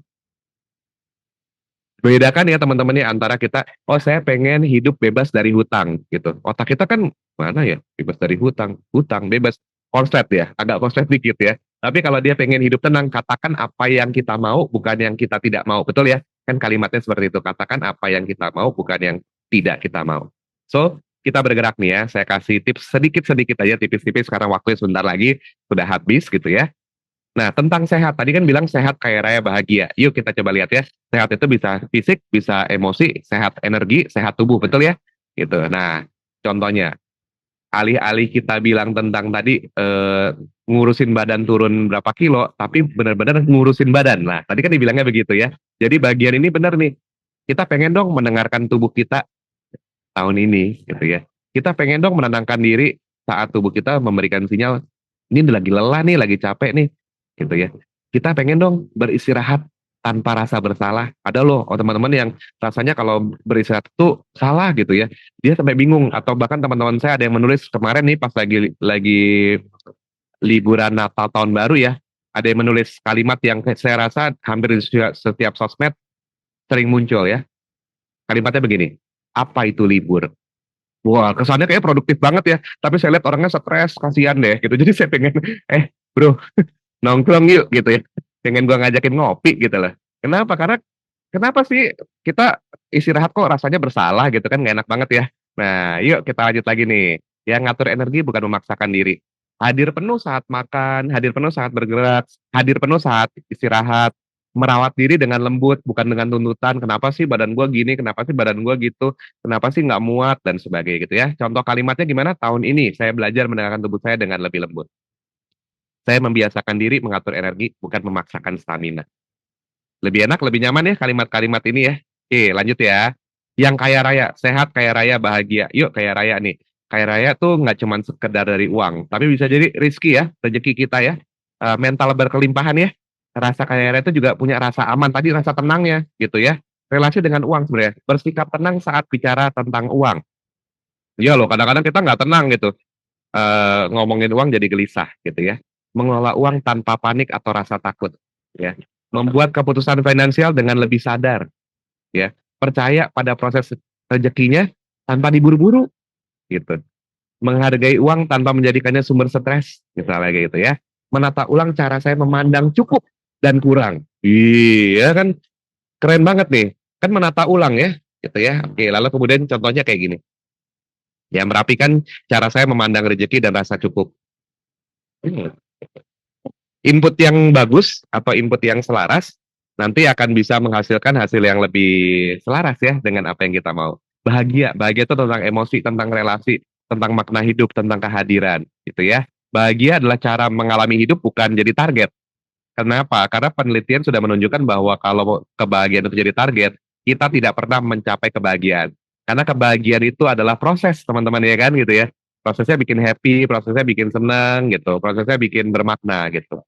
Bedakan ya teman-teman ya antara kita, oh saya pengen hidup bebas dari hutang gitu. Otak kita kan mana ya, bebas dari hutang, hutang bebas, konslet ya, agak konslet dikit ya. Tapi kalau dia pengen hidup tenang, katakan apa yang kita mau, bukan yang kita tidak mau. Betul ya? Kan kalimatnya seperti itu. Katakan apa yang kita mau, bukan yang tidak kita mau. So, kita bergerak nih ya. Saya kasih tips sedikit-sedikit aja, tipis-tipis karena waktunya sebentar lagi sudah habis gitu ya. Nah, tentang sehat, tadi kan bilang sehat kaya raya bahagia. Yuk kita coba lihat ya. Sehat itu bisa fisik, bisa emosi, sehat energi, sehat tubuh, betul ya? Gitu. Nah, contohnya, alih-alih kita bilang tentang tadi ngurusin badan turun berapa kilo, tapi benar-benar ngurusin badan. Nah, tadi kan dibilangnya begitu ya. Jadi bagian ini benar nih. Kita pengen dong mendengarkan tubuh kita tahun ini, gitu ya. Kita pengen dong menenangkan diri saat tubuh kita memberikan sinyal, ini lagi lelah nih, lagi capek nih, gitu ya. Kita pengen dong beristirahat tanpa rasa bersalah. Ada loh teman-teman yang rasanya kalau beristirahat itu salah gitu ya. Dia sampai bingung atau bahkan teman-teman saya ada yang menulis kemarin nih pas lagi liburan Natal tahun baru ya. Ada yang menulis kalimat yang saya rasa hampir di setiap sosmed sering muncul ya. Kalimatnya begini, apa itu libur? Wah, kesannya kayak produktif banget ya. Tapi saya lihat orangnya stres, kasihan deh gitu. Jadi saya pengen, bro, nongkrong yuk gitu ya. Pengen gua ngajakin ngopi gitu loh. Kenapa? Karena kenapa sih kita istirahat kok rasanya bersalah gitu kan, nggak enak banget ya. Nah, yuk kita lanjut lagi nih. Yang ngatur energi bukan memaksakan diri. Hadir penuh saat makan, hadir penuh saat bergerak, hadir penuh saat istirahat, merawat diri dengan lembut, bukan dengan tuntutan. Kenapa sih badan gua gini? Kenapa sih badan gua gitu? Kenapa sih nggak muat dan sebagainya gitu ya? Contoh kalimatnya gimana? Tahun ini saya belajar mendengarkan tubuh saya dengan lebih lembut. Saya membiasakan diri mengatur energi, bukan memaksakan stamina. Lebih enak, lebih nyaman ya kalimat-kalimat ini ya. Oke, lanjut ya. Yang kaya raya, sehat, kaya raya, bahagia. Yuk kaya raya nih. Kaya raya tuh nggak cuma sekedar dari uang, tapi bisa jadi rezeki ya, rezeki kita ya. Mental berkelimpahan ya. Rasa kaya raya itu juga punya rasa aman, tadi rasa tenangnya gitu ya. Relasi dengan uang sebenarnya. Bersikap tenang saat bicara tentang uang. Iya loh, kadang-kadang kita nggak tenang gitu. Ngomongin uang jadi gelisah gitu ya. Mengelola uang tanpa panik atau rasa takut ya. Membuat keputusan finansial dengan lebih sadar ya. Percaya pada proses rezekinya tanpa diburu-buru gitu. Menghargai uang tanpa menjadikannya sumber stres misalnya gitu ya. Menata ulang cara saya memandang cukup dan kurang. Iya kan keren banget nih. Kan menata ulang ya gitu ya. Oke, lalu kemudian contohnya kayak gini. Ya merapikan cara saya memandang rezeki dan rasa cukup. Input yang bagus atau input yang selaras nanti akan bisa menghasilkan hasil yang lebih selaras ya dengan apa yang kita mau. Bahagia, bahagia itu tentang emosi, tentang relasi, tentang makna hidup, tentang kehadiran, gitu ya. Bahagia adalah cara mengalami hidup bukan jadi target. Kenapa? Karena penelitian sudah menunjukkan bahwa kalau kebahagiaan itu jadi target, kita tidak pernah mencapai kebahagiaan. Karena kebahagiaan itu adalah proses, teman-teman ya kan gitu ya. Prosesnya bikin happy, prosesnya bikin senang gitu, prosesnya bikin bermakna gitu.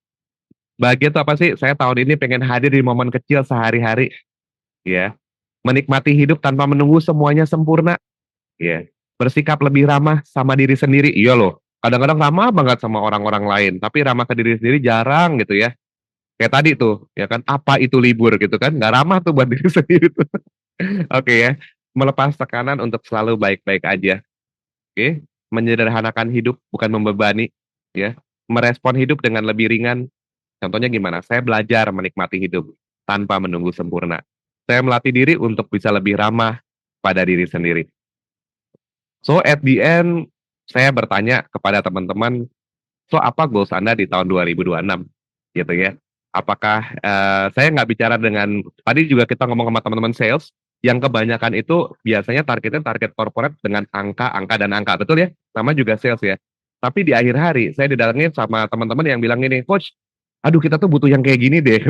Bahagia itu apa sih? Saya tahun ini pengen hadir di momen kecil sehari-hari, ya. Menikmati hidup tanpa menunggu semuanya sempurna, ya. Bersikap lebih ramah sama diri sendiri. Iya loh. Kadang-kadang ramah banget sama orang-orang lain, tapi ramah ke diri sendiri jarang gitu ya. Kayak tadi tuh, ya kan? Apa itu libur gitu kan? Nggak ramah tuh buat diri sendiri tuh. Oke ya. Melepas tekanan untuk selalu baik-baik aja. Oke. Menyederhanakan hidup bukan membebani, ya. merespon hidup dengan lebih ringan. Contohnya gimana? Saya belajar menikmati hidup tanpa menunggu sempurna. Saya melatih diri untuk bisa lebih ramah pada diri sendiri. So at the end, saya bertanya kepada teman-teman, so apa goals Anda di tahun 2026? Gitu ya. Apakah saya nggak bicara dengan, tadi juga kita ngomong sama teman-teman sales, yang kebanyakan itu biasanya targetnya target corporate dengan angka, angka, dan angka. Betul ya? Nama juga sales ya. Tapi di akhir hari, saya didatengin sama teman-teman yang bilang gini, Coach, aduh kita tuh butuh yang kayak gini deh.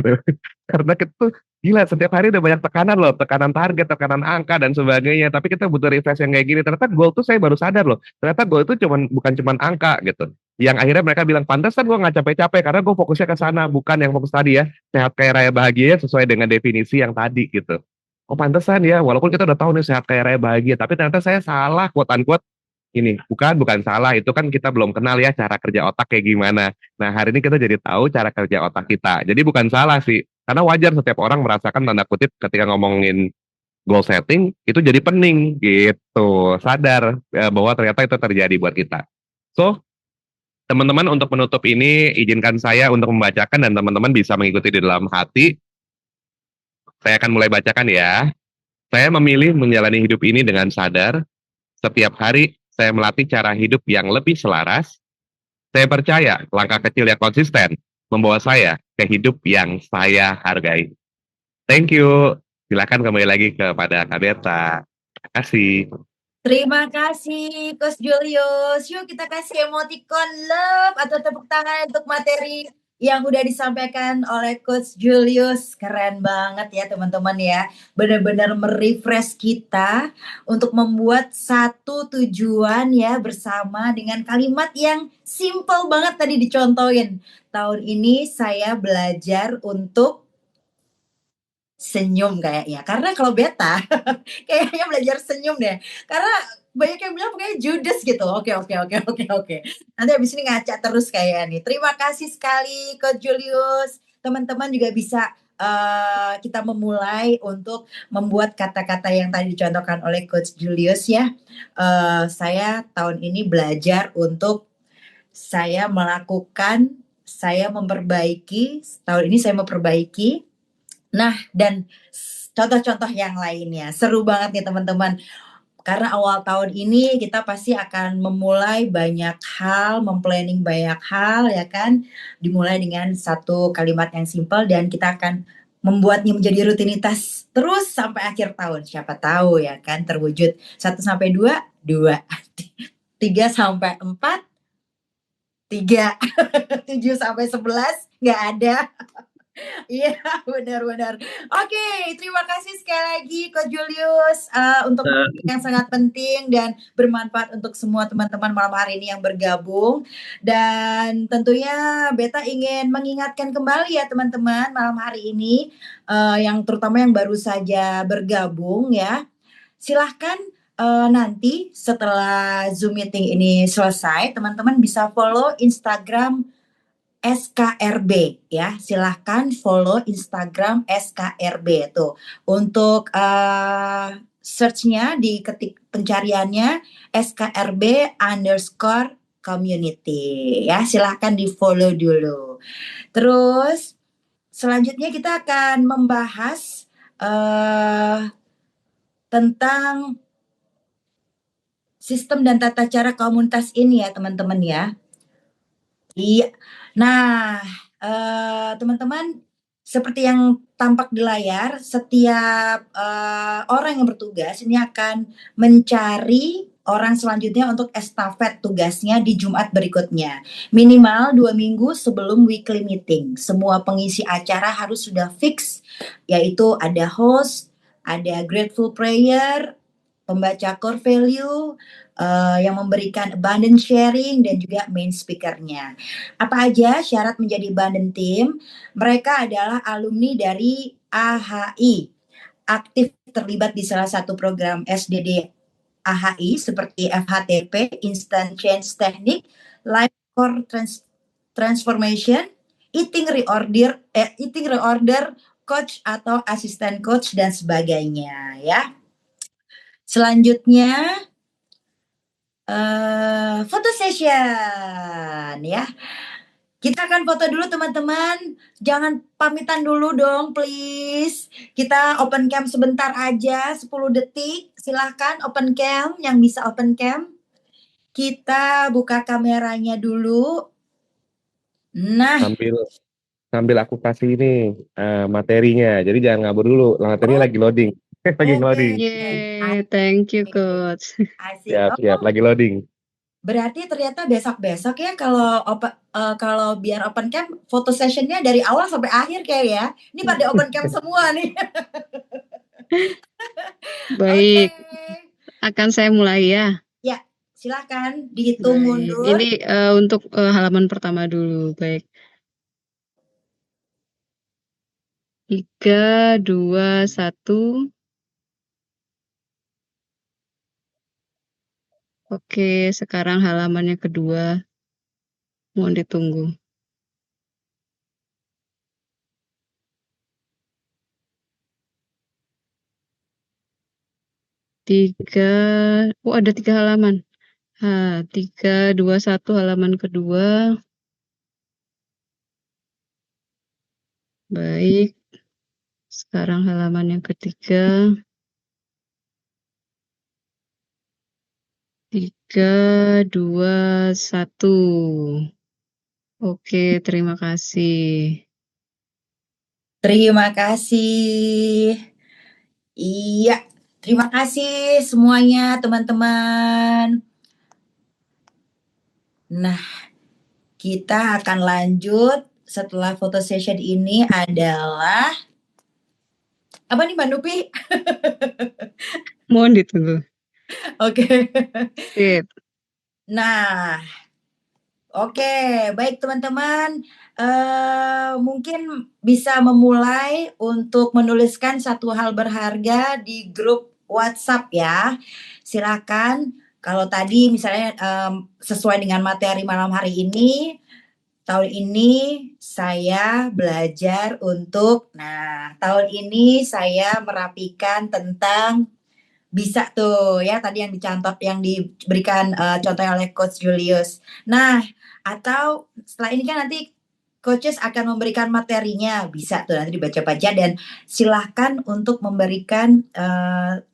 Karena kita tuh gila setiap hari udah banyak tekanan loh, tekanan target, tekanan angka dan sebagainya. Tapi kita butuh refresh yang kayak gini. Ternyata goal tuh saya baru sadar loh. Ternyata goal itu bukan cuman angka gitu. Yang akhirnya mereka bilang pantesan gue nggak capek-capek karena gue fokusnya ke sana, bukan yang fokus tadi ya. Sehat kaya raya bahagia sesuai dengan definisi yang tadi gitu. Oh pantesan ya, walaupun kita udah tahu nih sehat kaya raya bahagia, tapi ternyata saya salah quote unquote ini. Bukan salah, itu kan kita belum kenal ya cara kerja otak kayak gimana. Nah, hari ini kita jadi tahu cara kerja otak kita. Jadi bukan salah sih, karena wajar setiap orang merasakan tanda kutip ketika ngomongin goal setting itu jadi pening gitu. Sadar bahwa ternyata itu terjadi buat kita. So, teman-teman untuk menutup ini izinkan saya untuk membacakan dan teman-teman bisa mengikuti di dalam hati. Saya akan mulai bacakan ya. Saya memilih menjalani hidup ini dengan sadar. Setiap hari saya melatih cara hidup yang lebih selaras. Saya percaya langkah kecil yang konsisten membawa saya ke hidup yang saya hargai. Thank you. Silakan kembali lagi kepada Kak Berta. Terima kasih. Terima kasih Coach Julius. Yuk kita kasih emoticon love atau tepuk tangan untuk materi yang udah disampaikan oleh Coach Julius. Keren banget ya teman-teman ya. Benar-benar merefresh kita untuk membuat satu tujuan ya bersama dengan kalimat yang simple banget tadi dicontohin. Tahun ini saya belajar untuk senyum kayaknya. Karena kalau beta kayaknya belajar senyum deh. Karena banyak yang bilang pokoknya judes gitu. Oke. Nanti habis ini ngaca terus kayaknya nih. Terima kasih sekali Coach Julius. Teman-teman juga bisa kita memulai untuk membuat kata-kata yang tadi dicontohkan oleh Coach Julius ya. Saya tahun ini belajar untuk saya melakukan, saya memperbaiki, tahun ini saya memperbaiki. Nah, dan contoh-contoh yang lainnya. Seru banget nih teman-teman. Karena awal tahun ini kita pasti akan memulai banyak hal, memplanning banyak hal ya kan. Dimulai dengan satu kalimat yang simpel dan kita akan membuatnya menjadi rutinitas terus sampai akhir tahun. Siapa tahu ya kan terwujud. 1 sampai 2, 2. 3 sampai 4, 3. 7 sampai 11 nggak ada. Iya, benar. Oke, terima kasih sekali lagi Coach Julius untuk yang sangat penting dan bermanfaat untuk semua teman-teman malam hari ini yang bergabung. Dan tentunya Beta ingin mengingatkan kembali ya teman-teman malam hari ini yang terutama yang baru saja bergabung ya. Silahkan nanti setelah Zoom meeting ini selesai, teman-teman bisa follow Instagram SKRB ya, silahkan follow Instagram SKRB tuh. Untuk search-nya diketik pencariannya SKRB_community ya, silahkan di follow dulu. Terus selanjutnya kita akan membahas tentang sistem dan tata cara komunitas ini ya teman-teman ya. Iya. Nah, teman-teman, seperti yang tampak di layar, setiap orang yang bertugas ini akan mencari orang selanjutnya untuk estafet tugasnya di Jumat berikutnya. Minimal 2 minggu sebelum weekly meeting. Semua pengisi acara harus sudah fix, yaitu ada host, ada grateful prayer, pembaca core value, yang memberikan abundant sharing dan juga main speakernya. Apa aja syarat menjadi abundant team? Mereka adalah alumni dari AHI, aktif terlibat di salah satu program SDD AHI seperti FHTP, Instant Change Technique, Life Core Transformation, Eating Reorder, Coach atau asisten coach dan sebagainya ya. Selanjutnya foto session ya. Kita akan foto dulu teman-teman. Jangan pamitan dulu dong, please. Kita open cam sebentar aja, 10 detik. Silahkan open cam, yang bisa open cam. Kita buka kameranya dulu. Nah, Sambil aku kasih ini materinya. Jadi jangan ngabur dulu. Materinya lagi loading. Lagi loading. Yeay, thank you coach. Asik. Siap, lagi loading. Berarti ternyata besok-besok ya kalau biar open cam foto sessionnya dari awal sampai akhir kayak ya. Ini pada open cam semua nih. Baik, Oke. akan saya mulai ya. Ya, silakan dihitung Baik, mundur. ini untuk halaman pertama dulu. Baik. 3, 2, 1. Oke, sekarang halaman yang kedua. Mohon ditunggu. 3, ada 3 halaman. 3, 2, 1 halaman kedua. Baik. Sekarang halaman yang ketiga. 3, 2, 1. Oke, terima kasih. Terima kasih. Iya, terima kasih semuanya teman-teman. Nah, kita akan lanjut setelah foto session ini adalah apa nih Mbak Nupi? Mohon ditunggu. Oke. Sip. Nah, oke, baik teman-teman. Mungkin bisa memulai untuk menuliskan satu hal berharga di grup WhatsApp ya. Silakan. Kalau tadi misalnya sesuai dengan materi malam hari ini, tahun ini saya belajar untuk, tahun ini saya merapikan tentang bisa tuh ya tadi yang dicontoh yang diberikan contohnya oleh Coach Julius. Nah, atau setelah ini kan nanti coaches akan memberikan materinya, bisa tuh nanti dibaca-baca dan silahkan untuk memberikan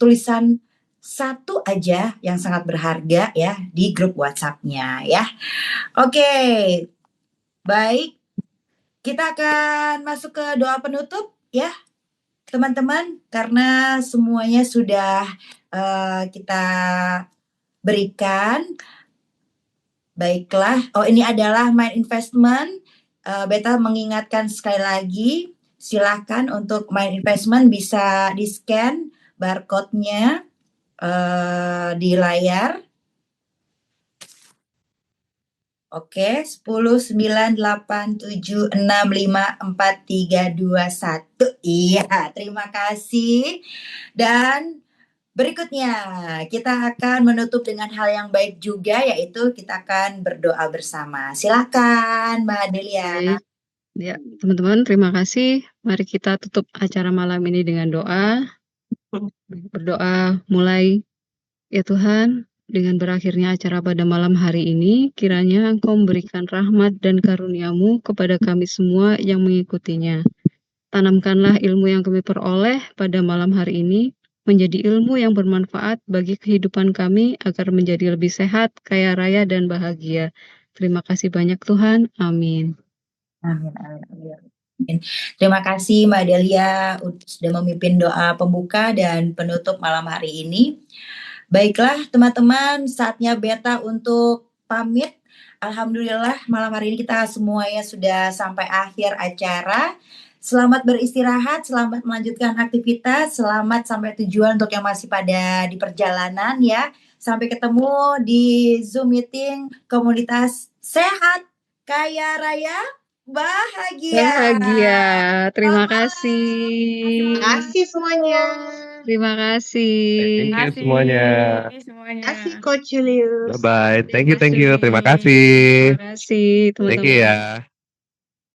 tulisan satu aja yang sangat berharga ya di grup WhatsApp-nya ya. Oke, baik. Kita akan masuk ke doa penutup ya teman-teman, karena semuanya sudah kita berikan. Baiklah, ini adalah Mind Investment. Beta mengingatkan sekali lagi, silakan untuk Mind Investment bisa di-scan barcode-nya di layar. Oke, 10, 9, 8, 7, 6, 5, 4, 3, 2, 1. Iya, terima kasih. Dan berikutnya, kita akan menutup dengan hal yang baik juga, yaitu kita akan berdoa bersama. Silakan, Mbak Delia. Baik. Ya, teman-teman, terima kasih. Mari kita tutup acara malam ini dengan doa. Berdoa mulai. Ya Tuhan, dengan berakhirnya acara pada malam hari ini, kiranya Engkau memberikan rahmat dan karunia-Mu kepada kami semua yang mengikutinya. Tanamkanlah ilmu yang kami peroleh pada malam hari ini, menjadi ilmu yang bermanfaat bagi kehidupan kami agar menjadi lebih sehat, kaya raya, dan bahagia. Terima kasih banyak Tuhan. Amin. Amin, amin, amin. Terima kasih Mbak Delia sudah memimpin doa pembuka dan penutup malam hari ini. Baiklah teman-teman, saatnya Beta untuk pamit. Alhamdulillah malam hari ini kita semuanya sudah sampai akhir acara. Selamat beristirahat, selamat melanjutkan aktivitas, selamat sampai tujuan untuk yang masih pada di perjalanan ya. Sampai ketemu di Zoom meeting komunitas sehat, kaya raya, bahagia. Bahagia. Terima Selamat kasih. Terima kasih semuanya. Terima kasih. Thank you semuanya. Terima kasih Coach Julius. Bye-bye. Thank you. Terima Terima kasih. kasih Thank teman-teman. you ya.